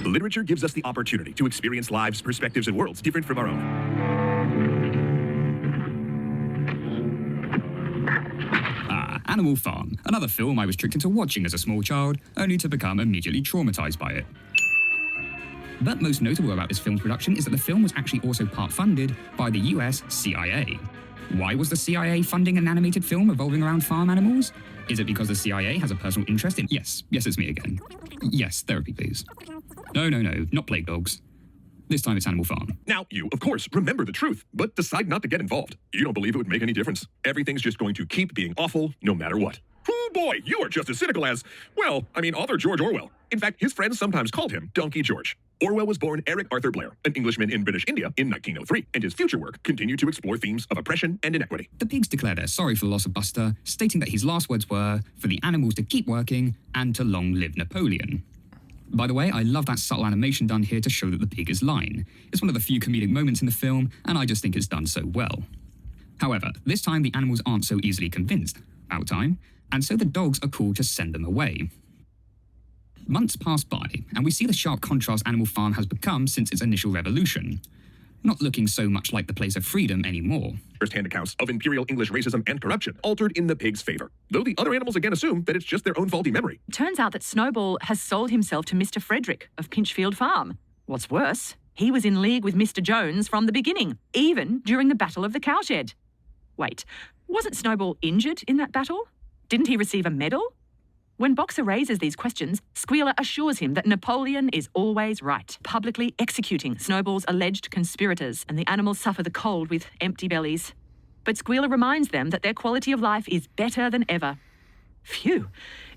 Literature gives us the opportunity to experience lives, perspectives, and worlds different from our own. Animal Farm, another film I was tricked into watching as a small child, only to become immediately traumatized by it. But most notable about this film's production is that the film was actually also part funded by the US CIA. Why was the CIA funding an animated film revolving around farm animals? Is it because the CIA has a personal interest in— Yes, it's me again. Yes, therapy please. No, not plague dogs. This time it's Animal Farm. Now, you, of course, remember the truth, but decide not to get involved. You don't believe it would make any difference. Everything's just going to keep being awful, no matter what. Oh boy, you are just as cynical as, well, author George Orwell. In fact, his friends sometimes called him Donkey George. Orwell was born Eric Arthur Blair, an Englishman in British India, in 1903, and his future work continued to explore themes of oppression and inequity. The pigs declare they're sorry for the loss of Buster, stating that his last words were for the animals to keep working and to long live Napoleon. By the way, I love that subtle animation done here to show that the pig is lying. It's one of the few comedic moments in the film, and I just think it's done so well. However, this time the animals aren't so easily convinced about time, and so the dogs are called to send them away. Months pass by, and we see the sharp contrast Animal Farm has become since its initial revolution. Not looking so much like the place of freedom anymore. First-hand accounts of imperial English racism and corruption altered in the pig's favor, though the other animals again assume that it's just their own faulty memory. Turns out that Snowball has sold himself to Mr. Frederick of Pinchfield Farm. What's worse, he was in league with Mr. Jones from the beginning, even during the Battle of the Cowshed. Wait, wasn't Snowball injured in that battle? Didn't he receive a medal? When Boxer raises these questions, Squealer assures him that Napoleon is always right, publicly executing Snowball's alleged conspirators, and the animals suffer the cold with empty bellies. But Squealer reminds them that their quality of life is better than ever. Phew.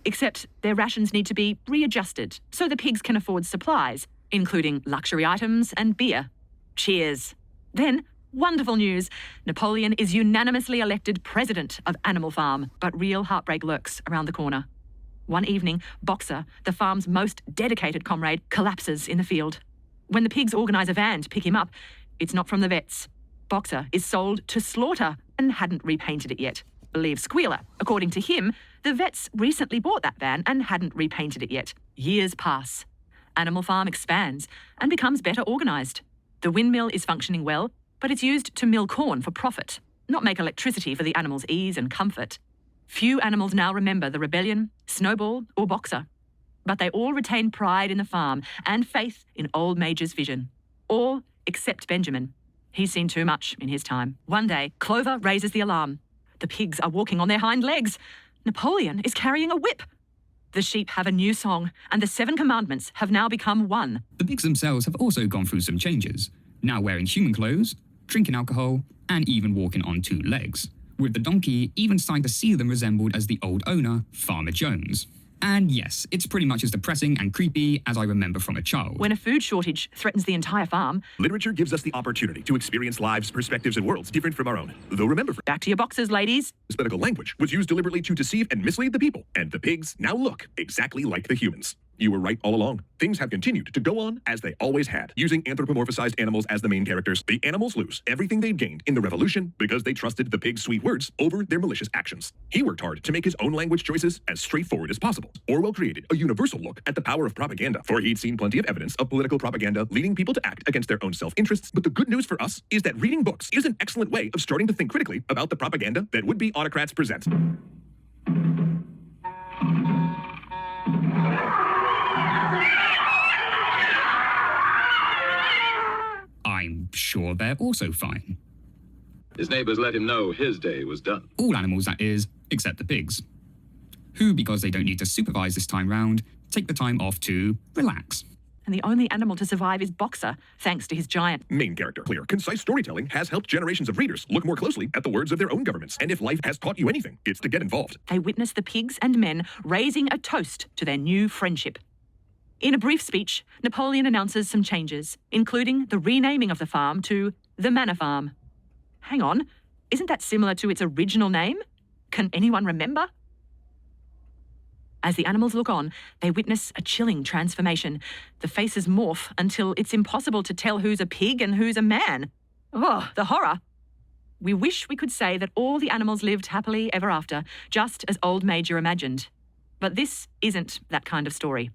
Except their rations need to be readjusted so the pigs can afford supplies, including luxury items and beer. Cheers. Then, wonderful news. Napoleon is unanimously elected president of Animal Farm, but real heartbreak lurks around the corner. One evening, Boxer, the farm's most dedicated comrade, collapses in the field. When the pigs organise a van to pick him up, it's not from the vets. Boxer is sold to slaughter and hadn't repainted it yet. Believe Squealer. According to him, the vets recently bought that van and hadn't repainted it yet. Years pass. Animal Farm expands and becomes better organised. The windmill is functioning well, but it's used to mill corn for profit, not make electricity for the animals' ease and comfort. Few animals now remember the rebellion, Snowball, or Boxer. But they all retain pride in the farm and faith in old Major's vision. All except Benjamin. He's seen too much in his time. One day, Clover raises the alarm. The pigs are walking on their hind legs. Napoleon is carrying a whip. The sheep have a new song, and the 7 commandments have now become one. The pigs themselves have also gone through some changes, now wearing human clothes, drinking alcohol, and even walking on 2 legs. With the donkey even starting to see them resembled as the old owner, Farmer Jones. And yes, it's pretty much as depressing and creepy as I remember from a child. When a food shortage threatens the entire farm, literature gives us the opportunity to experience lives, perspectives, and worlds different from our own. Though remember, back to your boxes, ladies. This political language was used deliberately to deceive and mislead the people, and the pigs now look exactly like the humans. You were right all along. Things have continued to go on as they always had. Using anthropomorphized animals as the main characters, the animals lose everything they'd gained in the revolution because they trusted the pig's sweet words over their malicious actions. He worked hard to make his own language choices as straightforward as possible. Orwell created a universal look at the power of propaganda, for he'd seen plenty of evidence of political propaganda leading people to act against their own self-interests. But the good news for us is that reading books is an excellent way of starting to think critically about the propaganda that would-be autocrats present. I'm sure they're also fine. His neighbors let him know his day was done. All animals, that is, except the pigs. Who, because they don't need to supervise this time round, take the time off to relax. And the only animal to survive is Boxer, thanks to his giant main character. Clear, concise storytelling has helped generations of readers look more closely at the words of their own governments. And if life has taught you anything, it's to get involved. They witness the pigs and men raising a toast to their new friendship. In a brief speech, Napoleon announces some changes, including the renaming of the farm to the Manor Farm. Hang on, isn't that similar to its original name? Can anyone remember? As the animals look on, they witness a chilling transformation. The faces morph until it's impossible to tell who's a pig and who's a man. Oh, the horror! We wish we could say that all the animals lived happily ever after, just as old Major imagined. But this isn't that kind of story.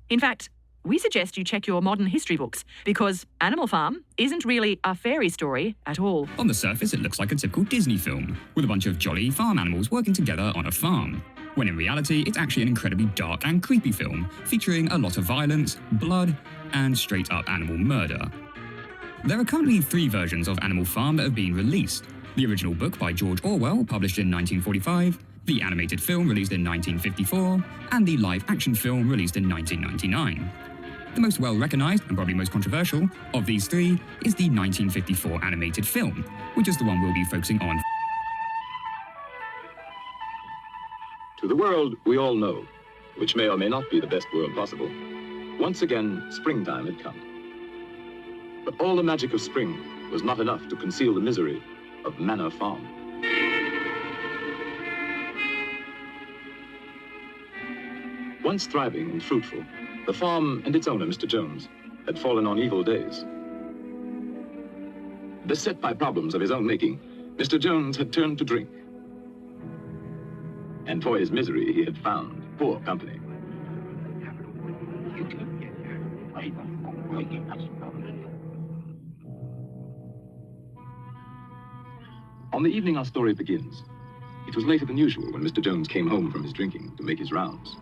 In fact, we suggest you check your modern history books, because Animal Farm isn't really a fairy story at all. On the surface, it looks like a typical Disney film, with a bunch of jolly farm animals working together on a farm. When in reality, it's actually an incredibly dark and creepy film, featuring a lot of violence, blood, and straight-up animal murder. There are currently 3 versions of Animal Farm that have been released. The original book by George Orwell, published in 1945, the animated film released in 1954, and the live-action film released in 1999. The most well-recognised, and probably most controversial, of these 3 is the 1954 animated film, which is the one we'll be focusing on. To the world we all know, which may or may not be the best world possible, once again, springtime had come. But all the magic of spring was not enough to conceal the misery of Manor Farm. Once thriving and fruitful, the farm and its owner, Mr. Jones, had fallen on evil days. Beset by problems of his own making, Mr. Jones had turned to drink. And for his misery, he had found poor company. On the evening our story begins, it was later than usual when Mr. Jones came home from his drinking to make his rounds.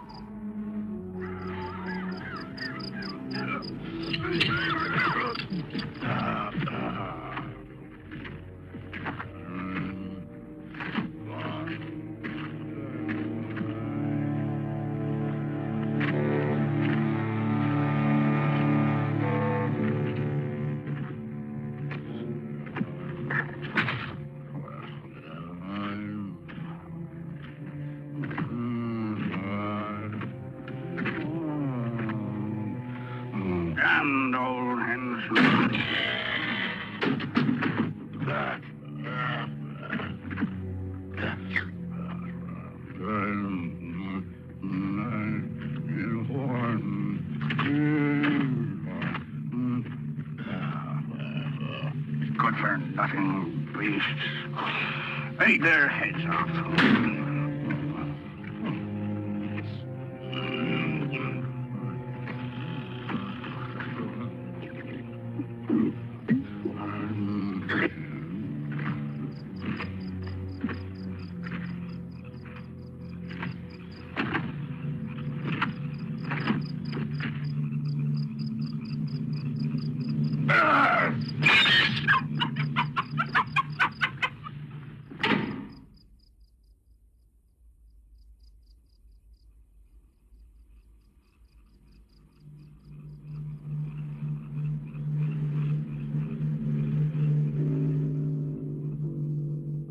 Good for nothing beasts. Eat their heads off.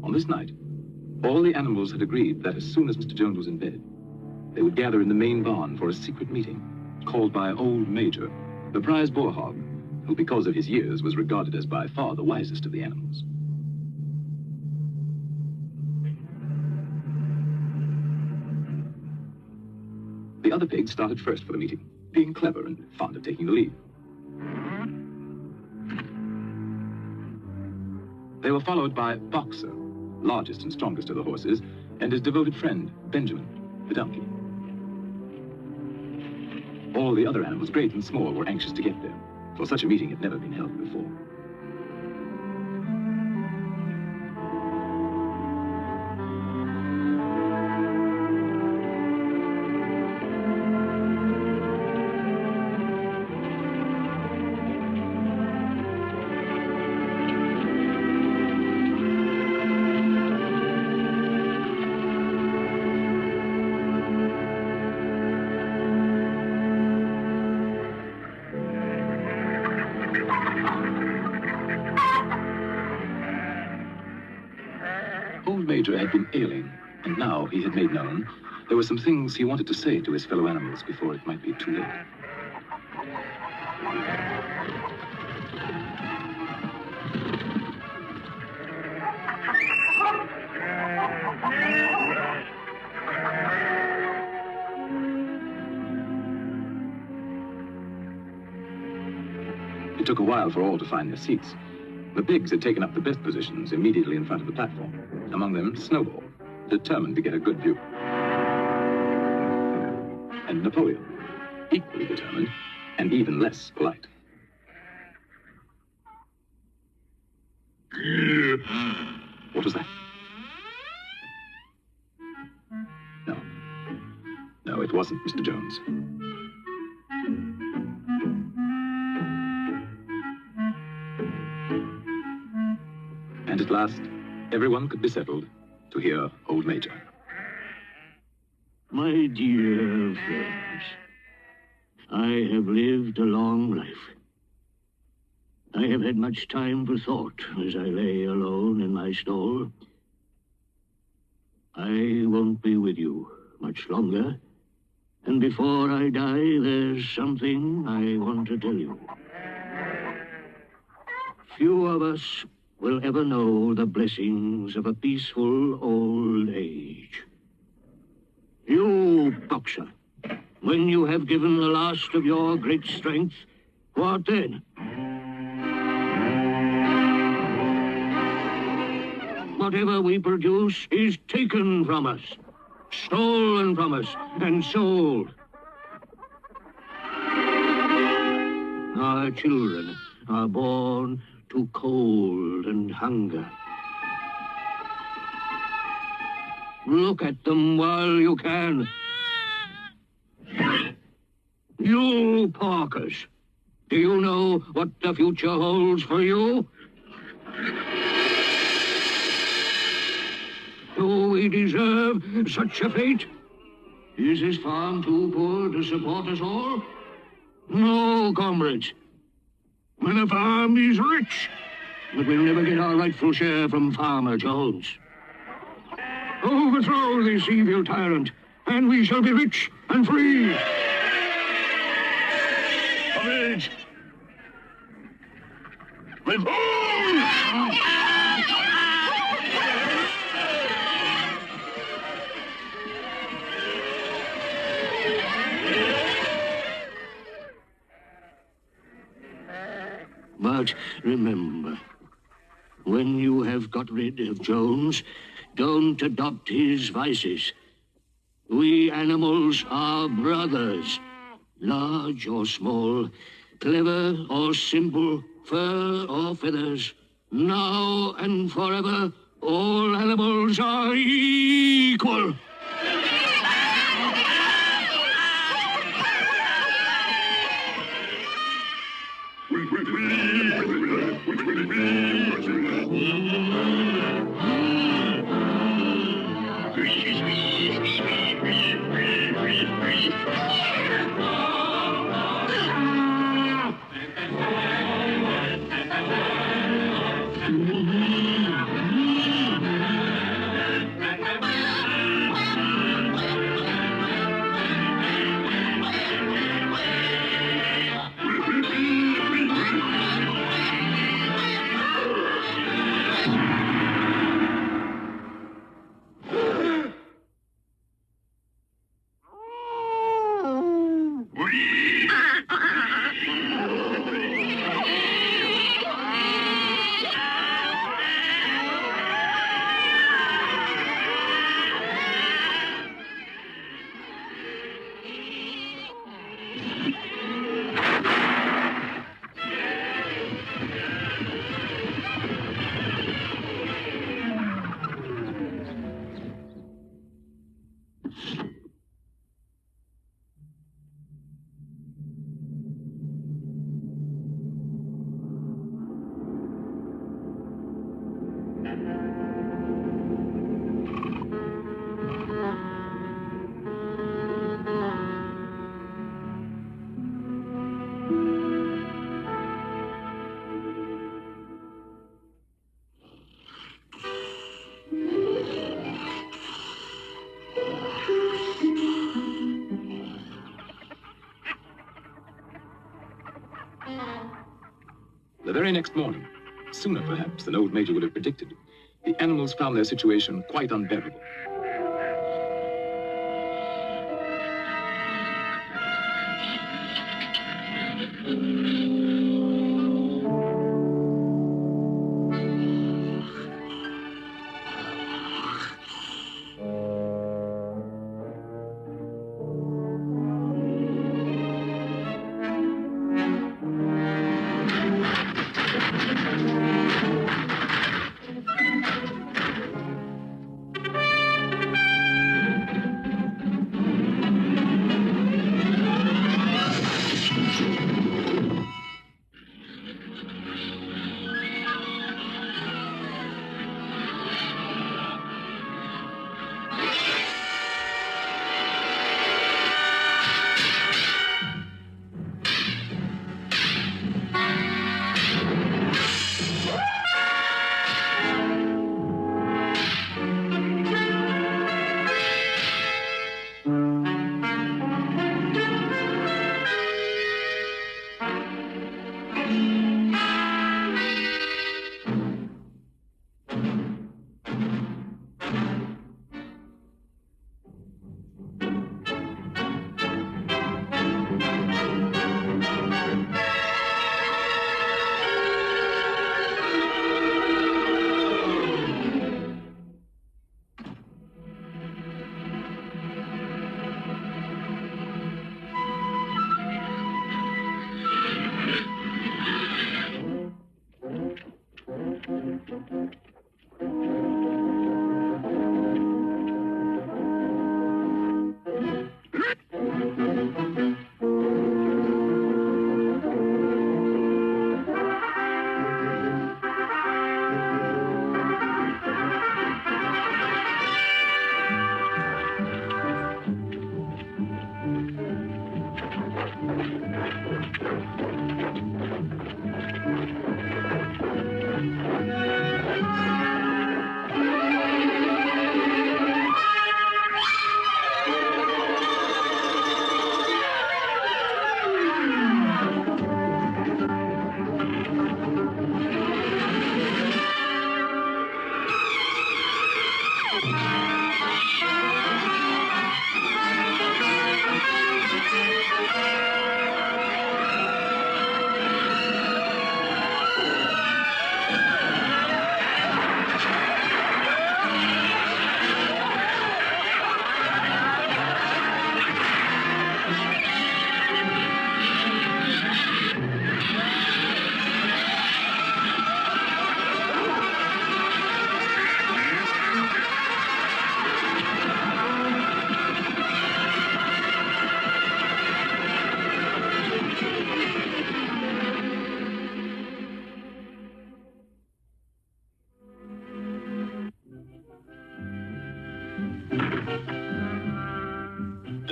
On this night, all the animals had agreed that as soon as Mr. Jones was in bed, they would gather in the main barn for a secret meeting, called by Old Major, the prize boar hog, who, because of his years, was regarded as by far the wisest of the animals. The other pigs started first for the meeting, being clever and fond of taking the lead. They were followed by Boxer, largest and strongest of the horses, and his devoted friend, Benjamin, the donkey. All the other animals, great and small, were anxious to get there, for such a meeting had never been held before. Old Major had been ailing, and now he had made known there were some things he wanted to say to his fellow animals before it might be too late. It took a while for all to find their seats. The pigs had taken up the best positions immediately in front of the platform. Among them, Snowball, determined to get a good view. And Napoleon, equally determined, and even less polite. What was that? No. No, it wasn't Mr. Jones. And at last, everyone could be settled to hear old Major. My dear friends, I have lived a long life. I have had much time for thought as I lay alone in my stall. I won't be with you much longer, and before I die, there's something I want to tell you. Few of us will ever know the blessings of a peaceful old age. You, boxer, when you have given the last of your great strength, what then? Whatever we produce is taken from us, stolen from us, and sold. Our children are born to cold and hunger. Look at them while you can. You porkers, do you know what the future holds for you? Do we deserve such a fate? Is this farm too poor to support us all? No, comrades. When a farm is rich, but we'll never get our rightful share from Farmer Jones. Overthrow this evil tyrant, and we shall be rich and free. Courage! Revolt! But remember, when you have got rid of Jones, don't adopt his vices. We animals are brothers, large or small, clever or simple, fur or feathers. Now and forever, all animals are equal. The very next morning, sooner perhaps than old Major would have predicted, the animals found their situation quite unbearable.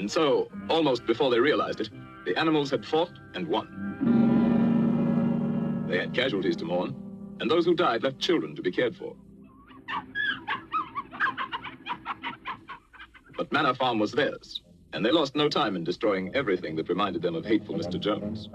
And so, almost before they realized it, the animals had fought and won. They had casualties to mourn, and those who died left children to be cared for. But Manor Farm was theirs, and they lost no time in destroying everything that reminded them of hateful Mr. Jones.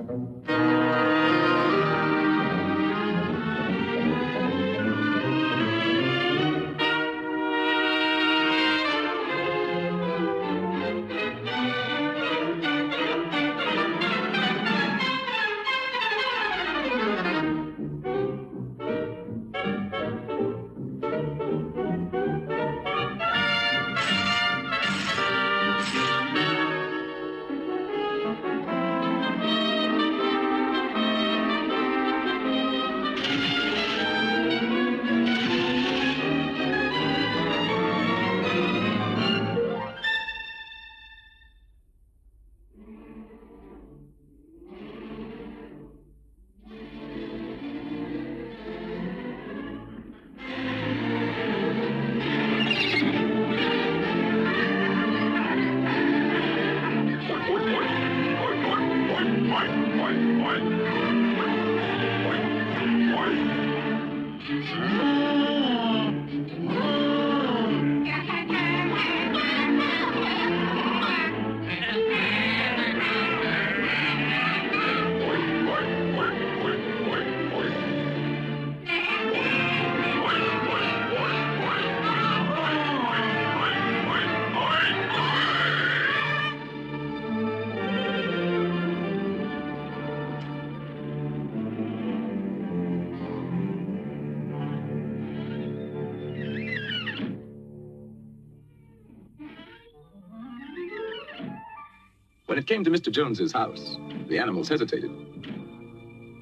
When it came to Mr. Jones's house, the animals hesitated.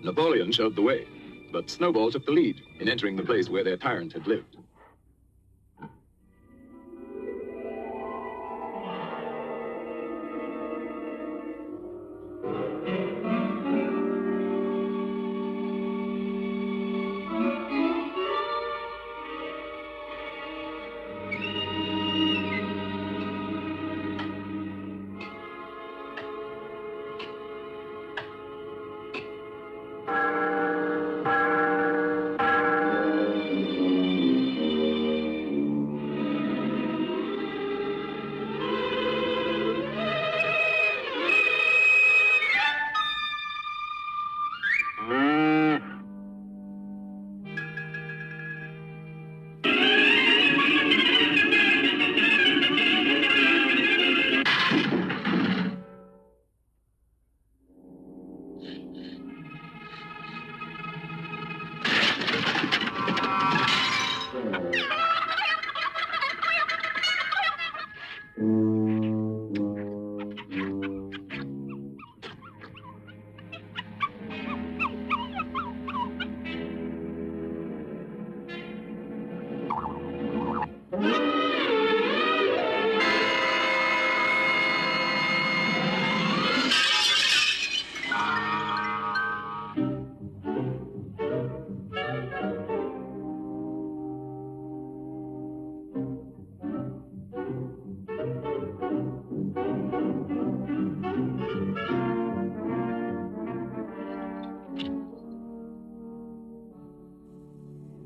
Napoleon showed the way, but Snowball took the lead in entering the place where their tyrant had lived.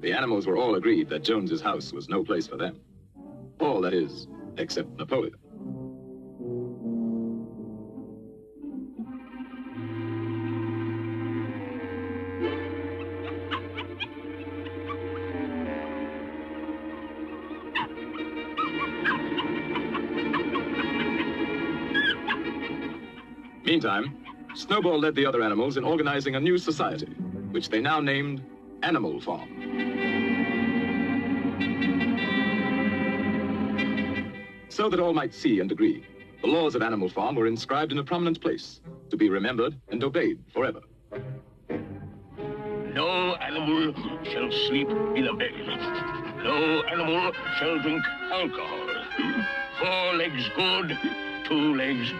The animals were all agreed that Jones's house was no place for them. All, that is, except Napoleon. Meantime, Snowball led the other animals in organizing a new society, which they now named Animal Farm. So that all might see and agree, the laws of Animal Farm were inscribed in a prominent place, to be remembered and obeyed forever. No animal shall sleep in a bed. No animal shall drink alcohol. 4 legs good, 2 legs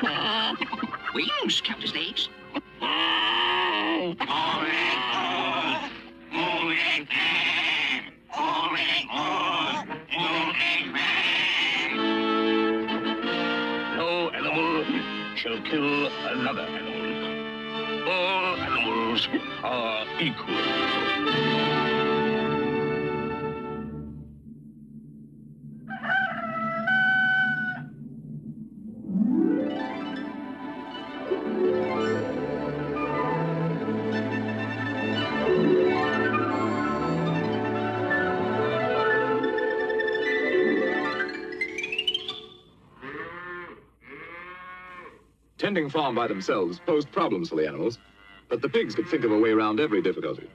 bad. Wings, Countess Legs. No animal shall kill another animal. All animals are equal. Tending farm by themselves posed problems for the animals, but the pigs could think of a way around every difficulty.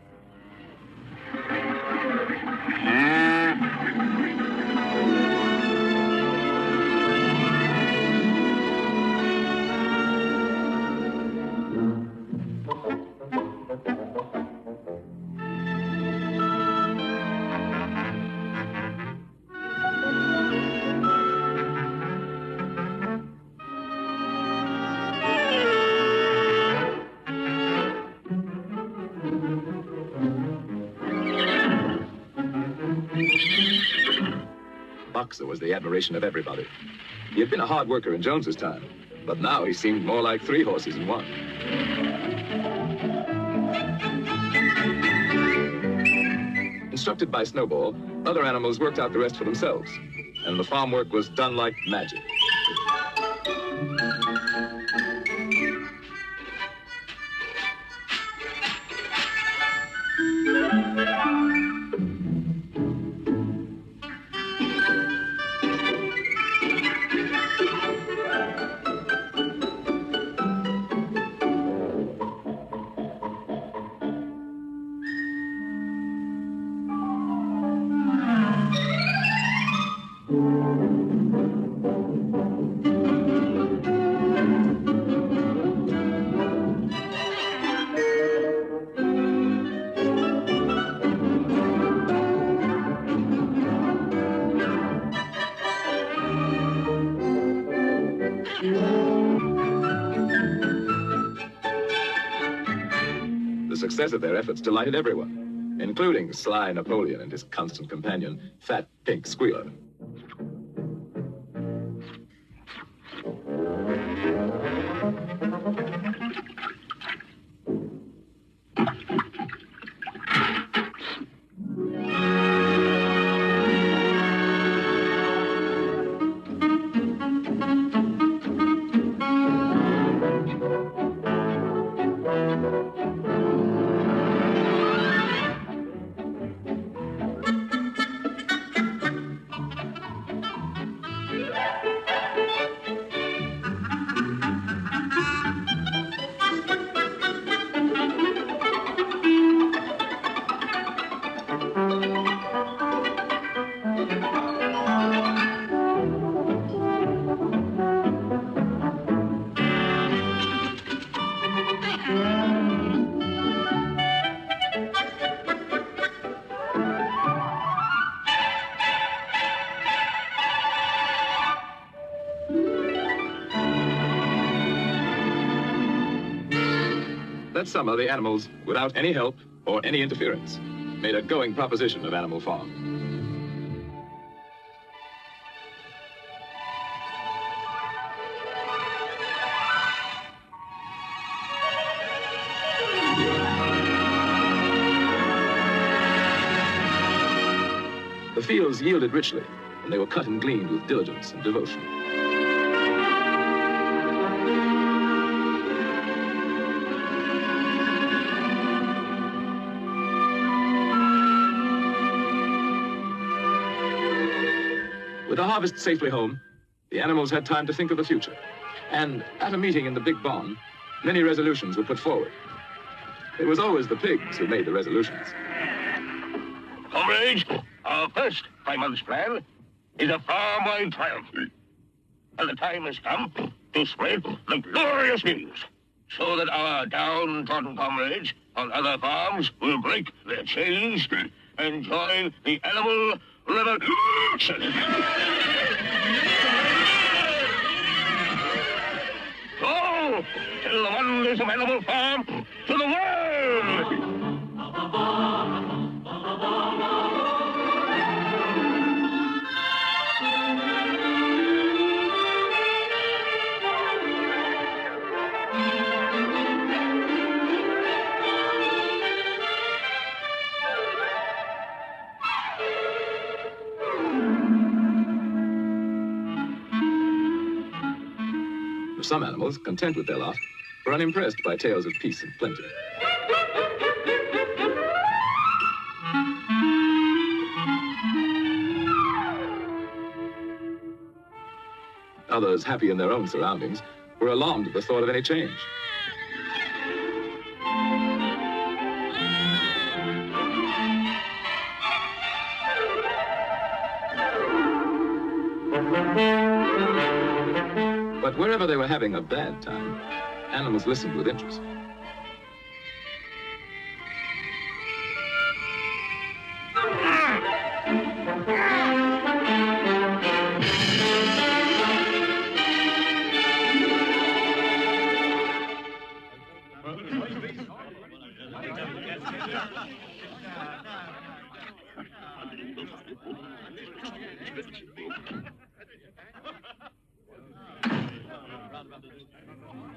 Boxer was the admiration of everybody. He had been a hard worker in Jones's time, but now he seemed more like 3 horses in one. Instructed by Snowball, other animals worked out the rest for themselves, and the farm work was done like magic. The success of their efforts delighted everyone, including sly Napoleon and his constant companion, Fat Pink Squealer. That summer, the animals, without any help or any interference, made a going proposition of Animal Farm. fields yielded richly, and they were cut and gleaned with diligence and devotion. With the harvest safely home, the animals had time to think of the future. And at a meeting in the big barn, many resolutions were put forward. It was always the pigs who made the resolutions. Comrades, our first 5 months plan is a farm-wide triumph. And the time has come to spread the glorious news, so that our downtrodden comrades on other farms will break their chains and join the animal revolution. So, tell the wonders of Animal Farm to the world! Some animals, content with their lot, were unimpressed by tales of peace and plenty. Others, happy in their own surroundings, were alarmed at the thought of any change. But wherever they were having a bad time, animals listened with interest.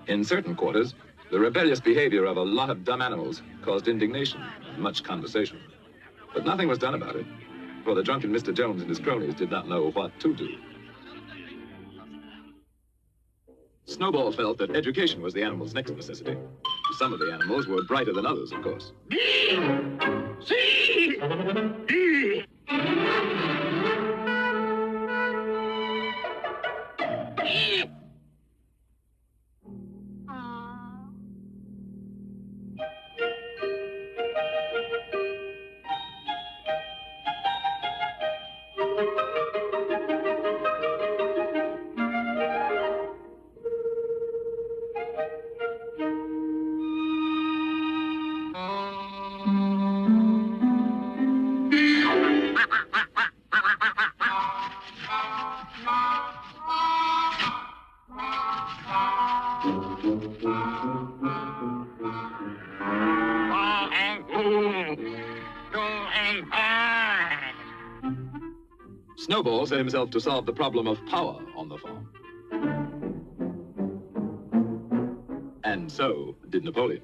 In certain quarters, the rebellious behavior of a lot of dumb animals caused indignation and much conversation. But nothing was done about it, for the drunken Mr. Jones and his cronies did not know what to do. Snowball felt that education was the animals' next necessity. Some of the animals were brighter than others, of course. Snowball set himself to solve the problem of power on the farm. And so did Napoleon.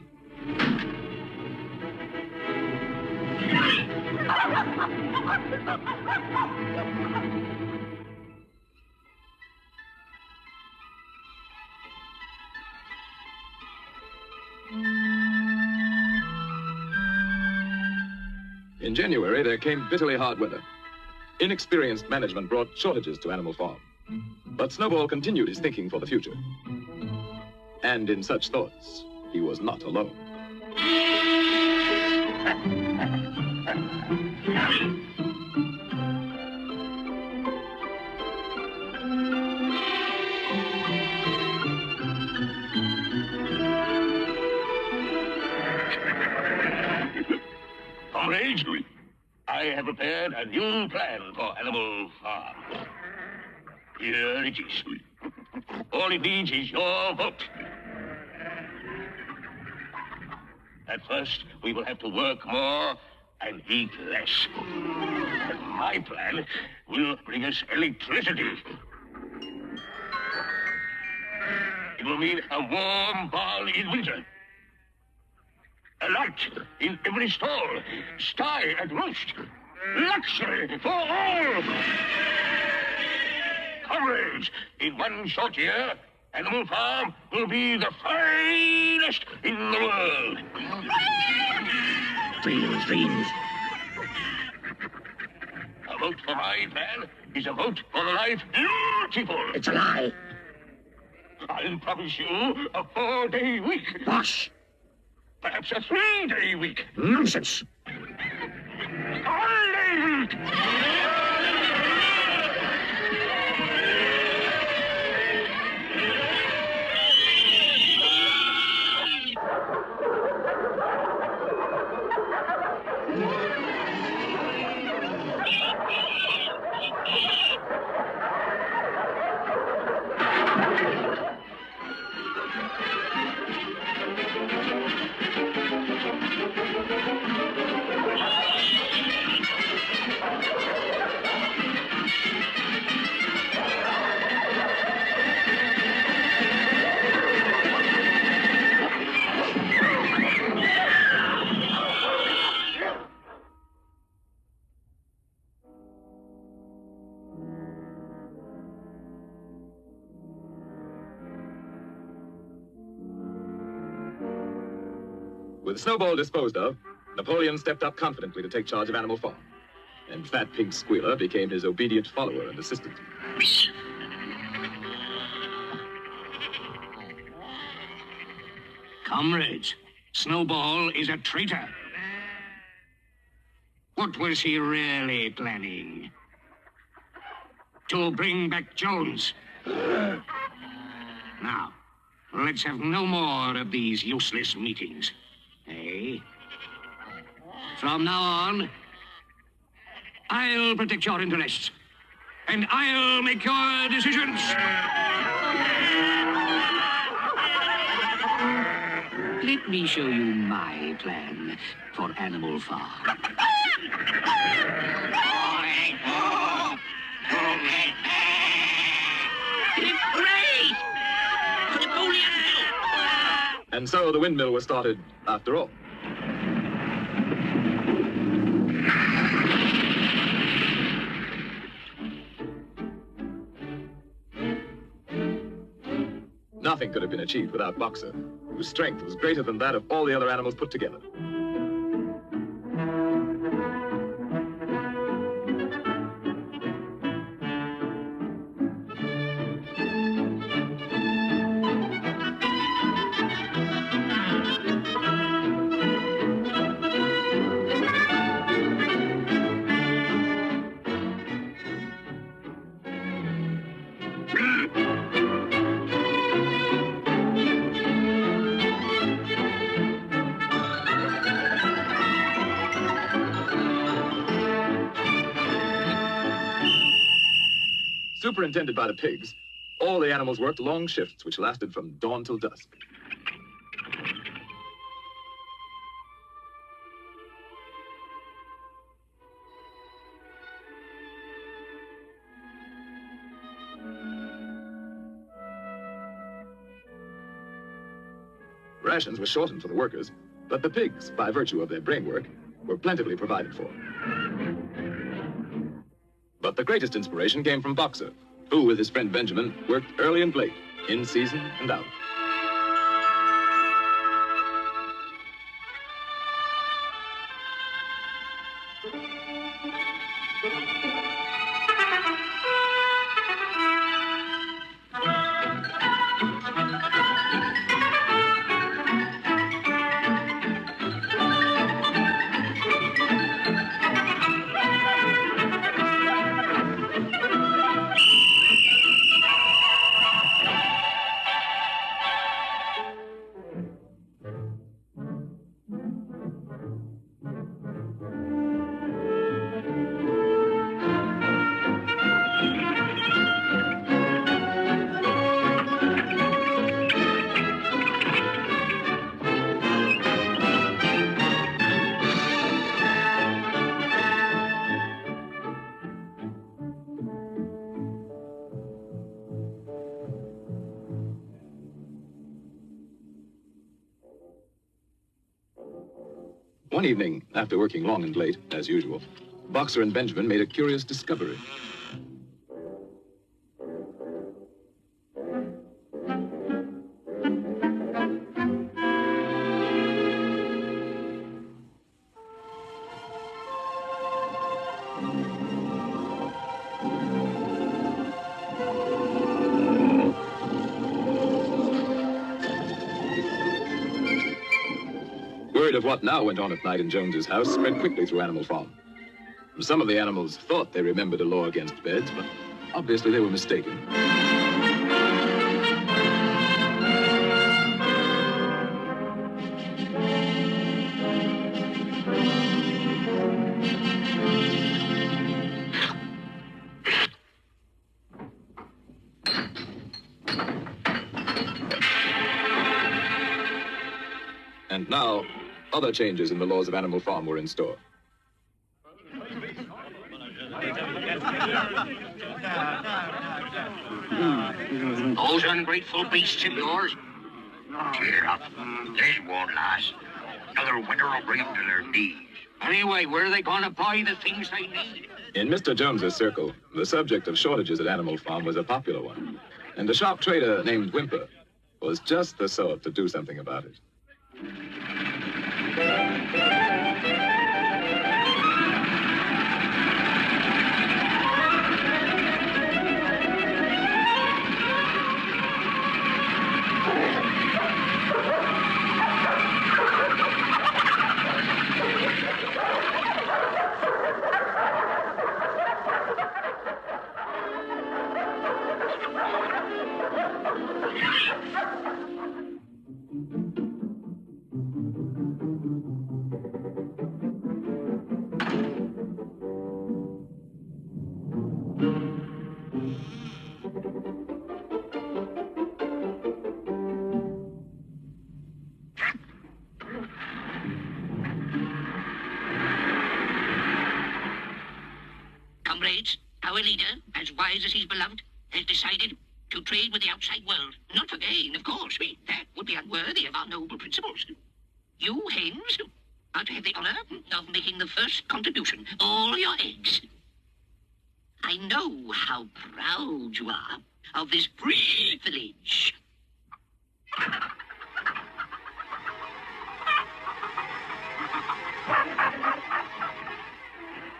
In January, there came bitterly hard weather. Inexperienced management brought shortages to Animal Farm. But Snowball continued his thinking for the future. And in such thoughts, he was not alone. Comrades, I have prepared a new plan for Animal Farm. Here it is. All it needs is your vote. At first, we will have to work more and eat less. And my plan will bring us electricity. It will mean a warm barn in winter. A light in every stall, sky at roost, luxury for all. Comrades, in one short year, Animal Farm will be the finest in the world. Dreams. A vote for my plan is a vote for the life beautiful. It's a lie. I'll promise you a 4-day week. Bosh! Perhaps a 3-day week. Nonsense. All-day week. With Snowball disposed of, Napoleon stepped up confidently to take charge of Animal Farm, and Fat Pig Squealer became his obedient follower and assistant. Comrades, Snowball is a traitor. What was he really planning? To bring back Jones. Now, let's have no more of these useless meetings. Eh? From now on, I'll protect your interests, and I'll make your decisions. Let me show you my plan for Animal Farm. And so the windmill was started after all. Nothing could have been achieved without Boxer, whose strength was greater than that of all the other animals put together. Superintended by the pigs, all the animals worked long shifts which lasted from dawn till dusk. Rations were shortened for the workers, but the pigs, by virtue of their brain work, were plentifully provided for. But the greatest inspiration came from Boxer, who, with his friend Benjamin, worked early and late, in season and out. One evening, after working long and late, as usual, Boxer and Benjamin made a curious discovery. Word of what now went on at night in Jones's house spread quickly through Animal Farm. Some of the animals thought they remembered a law against beds, but obviously they were mistaken. And now, other changes in the laws of Animal Farm were in store. Those ungrateful beasts of yours. Cheer up. This won't last. Another winter will bring them to their knees. Anyway, where are they going to buy the things they need? In Mr. Jones's circle, the subject of shortages at Animal Farm was a popular one. And a sharp trader named Whymper was just the sort to do something about it. Comrades, our leader, as wise as he's beloved, has decided to trade with the outside world. Not for gain, of course. That would be unworthy of our noble principles. You hens are to have the honor of making the first contribution. All your eggs. I know how proud you are of this privilege.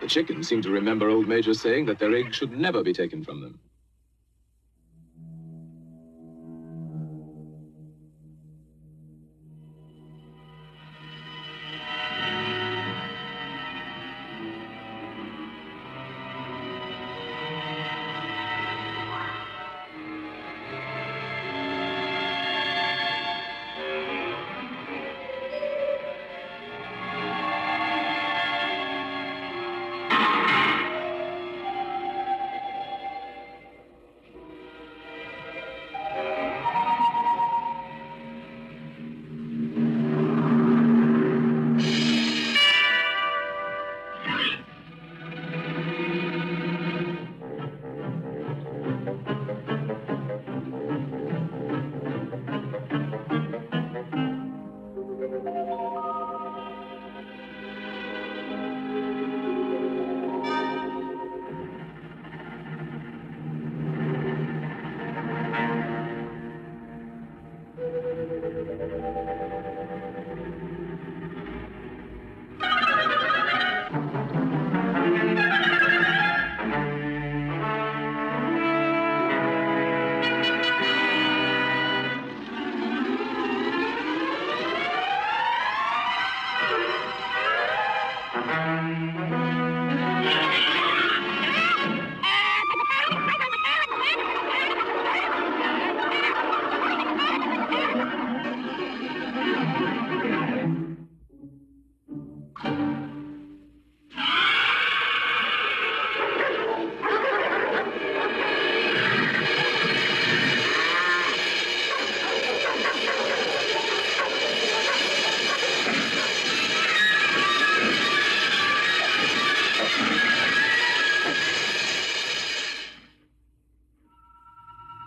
The chickens seemed to remember old Major saying that their eggs should never be taken from them.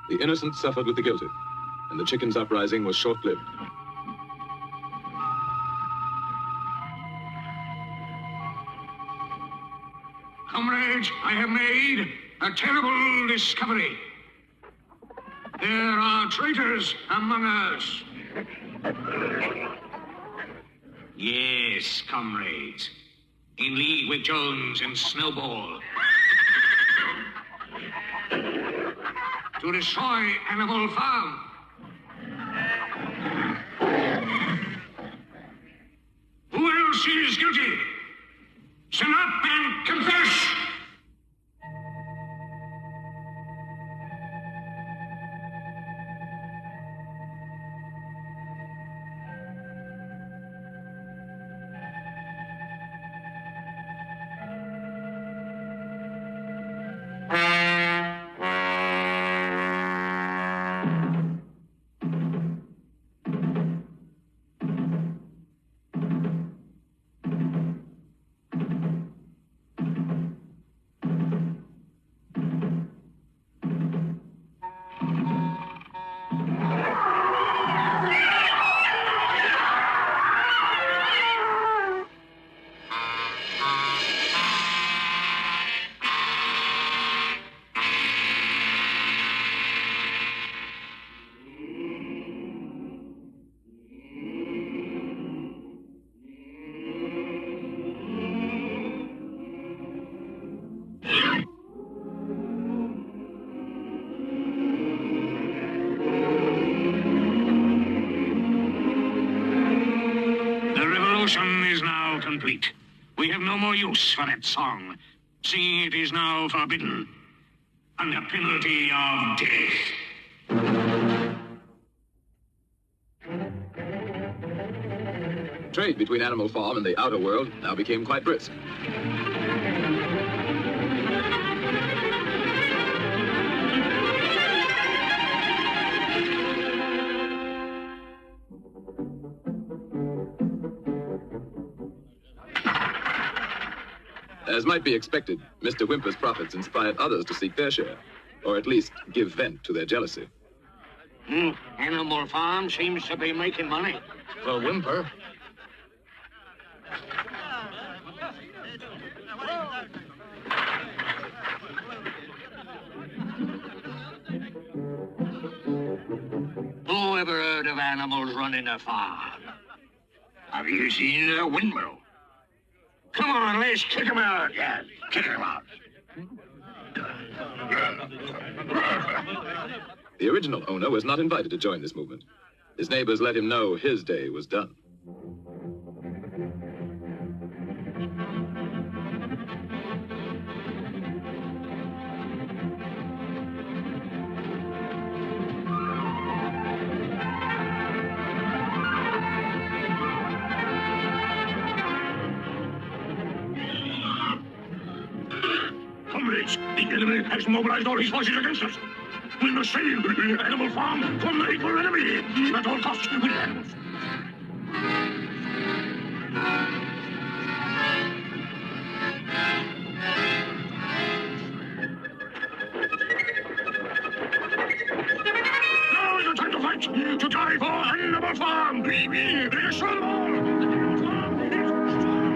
The innocent suffered with the guilty, and the chickens' uprising was short-lived. comrades, I have made a terrible discovery. There are traitors among us. Yes, comrades. In league with Jones and Snowball. To destroy Animal Farm. Who else is guilty? Stand up and confess! Is now complete. We have no more use for that song. See, it is now forbidden. Under penalty of death. Trade between Animal Farm and the outer world now became quite brisk. As might be expected, Mr. Whymper's profits inspired others to seek their share, or at least give vent to their jealousy. Animal Farm seems to be making money. For Whymper, Who ever heard of animals running a farm? Have you seen a windmill? Come on, let's kick him out. Yeah, kick him out. the original owner was not invited to join this movement. His neighbors let him know his day was done. Comrades, the enemy has mobilized all his forces against us. We must save the Animal Farm from the equal enemy at all costs with animals. Now is the time to fight, to die for Animal Farm. Destroy them all. Animal Farm is destroyed.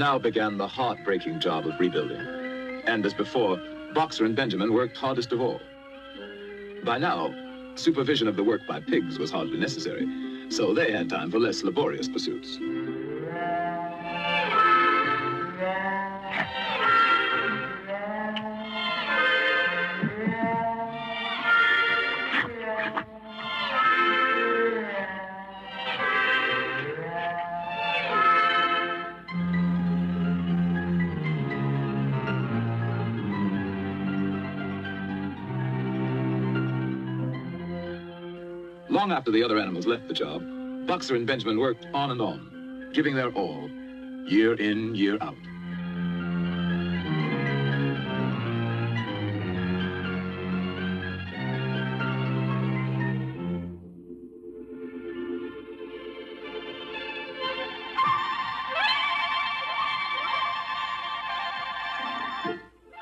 Now began the heartbreaking job of rebuilding. And as before, Boxer and Benjamin worked hardest of all. By now, supervision of the work by pigs was hardly necessary, so they had time for less laborious pursuits. Long after the other animals left the job, Boxer and Benjamin worked on and on, giving their all, year in, year out.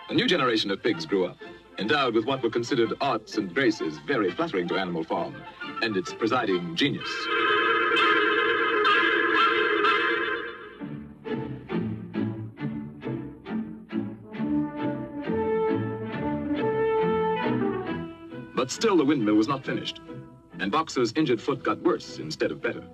A new generation of pigs grew up, endowed with what were considered arts and graces very flattering to Animal Farm and its presiding genius. But still the windmill was not finished, and Boxer's injured foot got worse instead of better.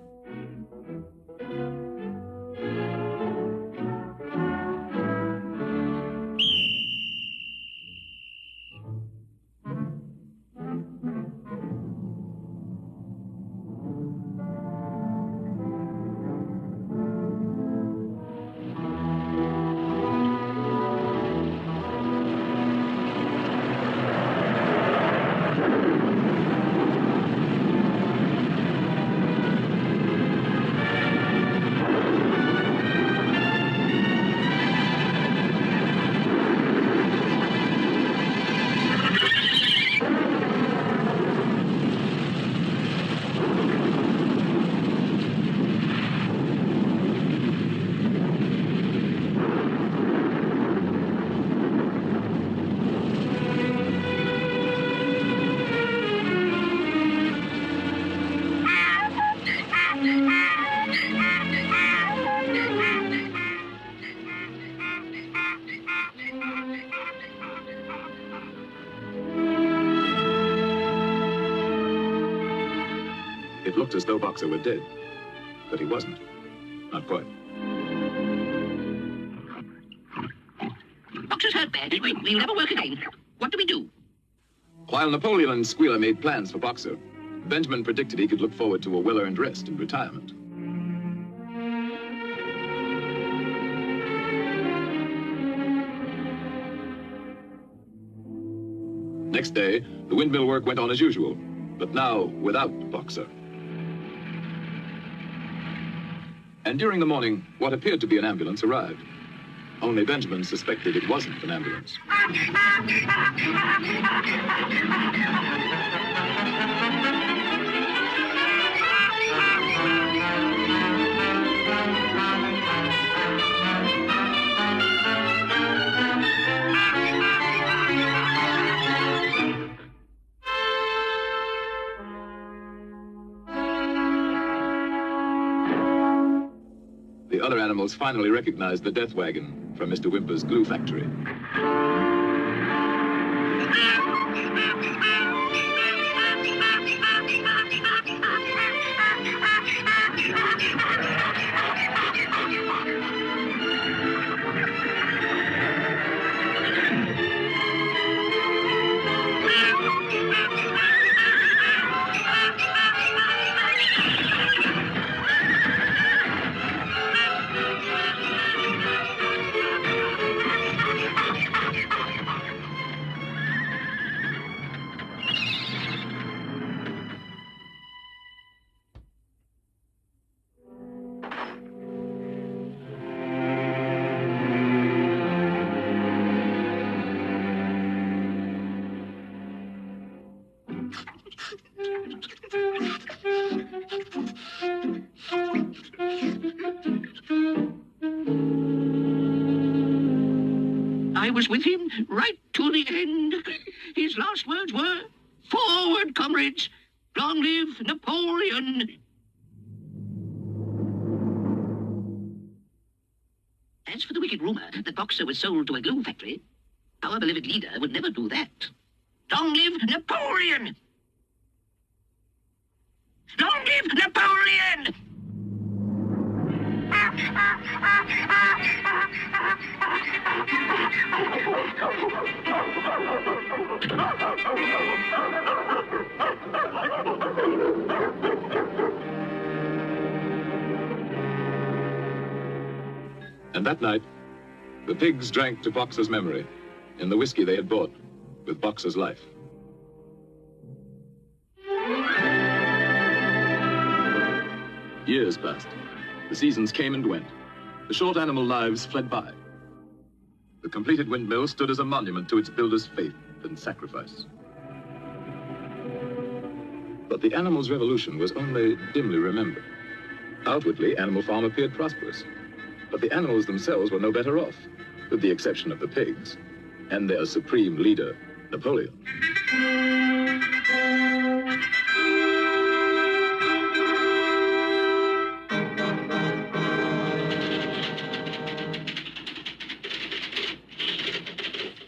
It looked as though Boxer were dead, but he wasn't. Not quite. Boxer's hurt badly. We'll never work again. What do we do? While Napoleon and Squealer made plans for Boxer, Benjamin predicted he could look forward to a well-earned rest and retirement. Next day, the windmill work went on as usual, but now without Boxer. And during the morning, what appeared to be an ambulance arrived. Only Benjamin suspected it wasn't an ambulance. The other animals finally recognized the death wagon from Mr. Whymper's glue factory. I was with him right to the end. His last words were, "Forward, comrades! Long live Napoleon!" As wicked rumor that Boxer was sold to a glue factory, our beloved leader would never do that. Long live Napoleon! Long live Napoleon! And that night, the pigs drank to Boxer's memory in the whiskey they had bought with Boxer's life. Years passed. The seasons came and went. The short animal lives fled by. The completed windmill stood as a monument to its builder's faith and sacrifice. But the animal's revolution was only dimly remembered. Outwardly, Animal Farm appeared prosperous. But the animals themselves were no better off, with the exception of the pigs and their supreme leader, Napoleon.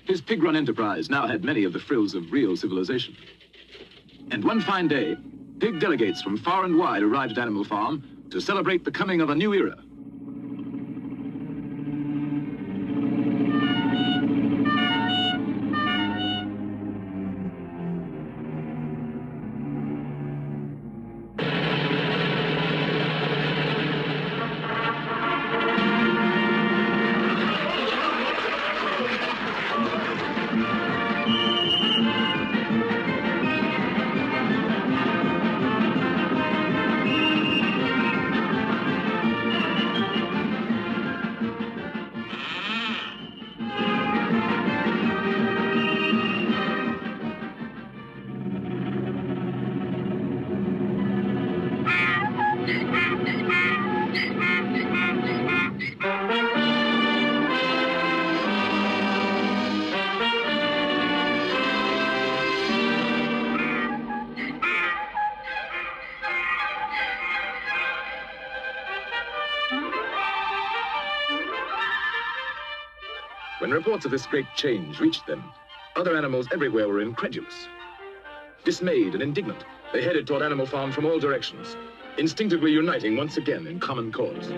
His pig-run enterprise now had many of the frills of real civilization. And one fine day, pig delegates from far and wide arrived at Animal Farm to celebrate the coming of a new era. When reports of this great change reached them, other animals everywhere were incredulous. Dismayed and indignant, they headed toward Animal Farm from all directions, instinctively uniting once again in common cause.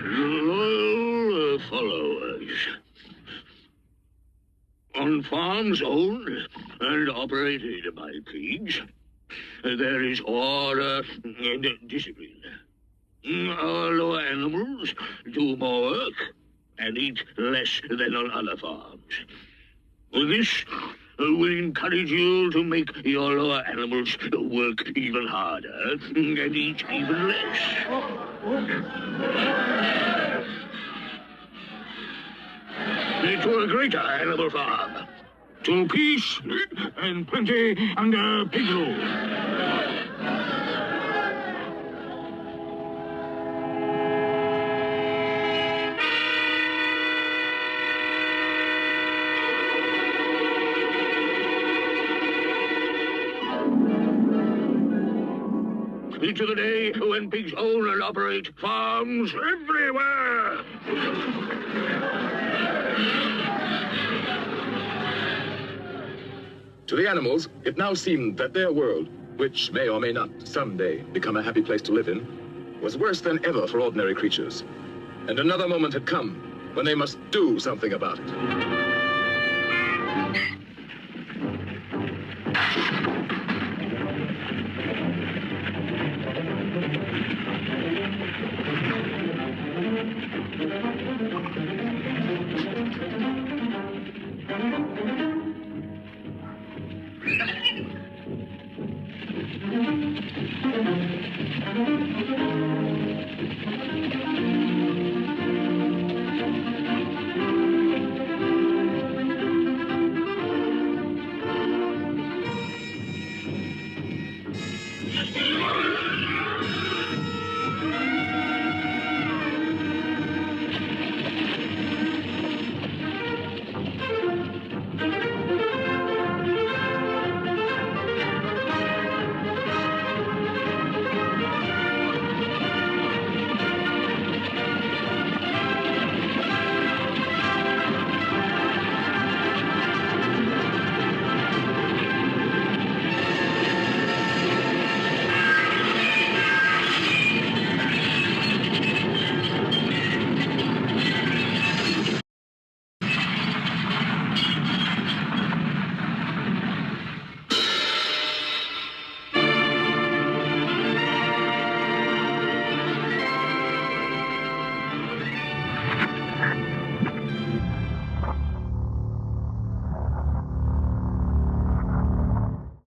Loyal followers. On farms owned and operated by pigs, there is order and discipline. Our lower animals do more work and eat less than on other farms. This will encourage you to make your lower animals work even harder and eat even less. To a greater Animal Farm. To peace and plenty under pig rule. To the day when pigs own and operate farms everywhere. To the animals, it now seemed that their world, which may or may not someday become a happy place to live in, was worse than ever for ordinary creatures. And another moment had come when they must do something about it.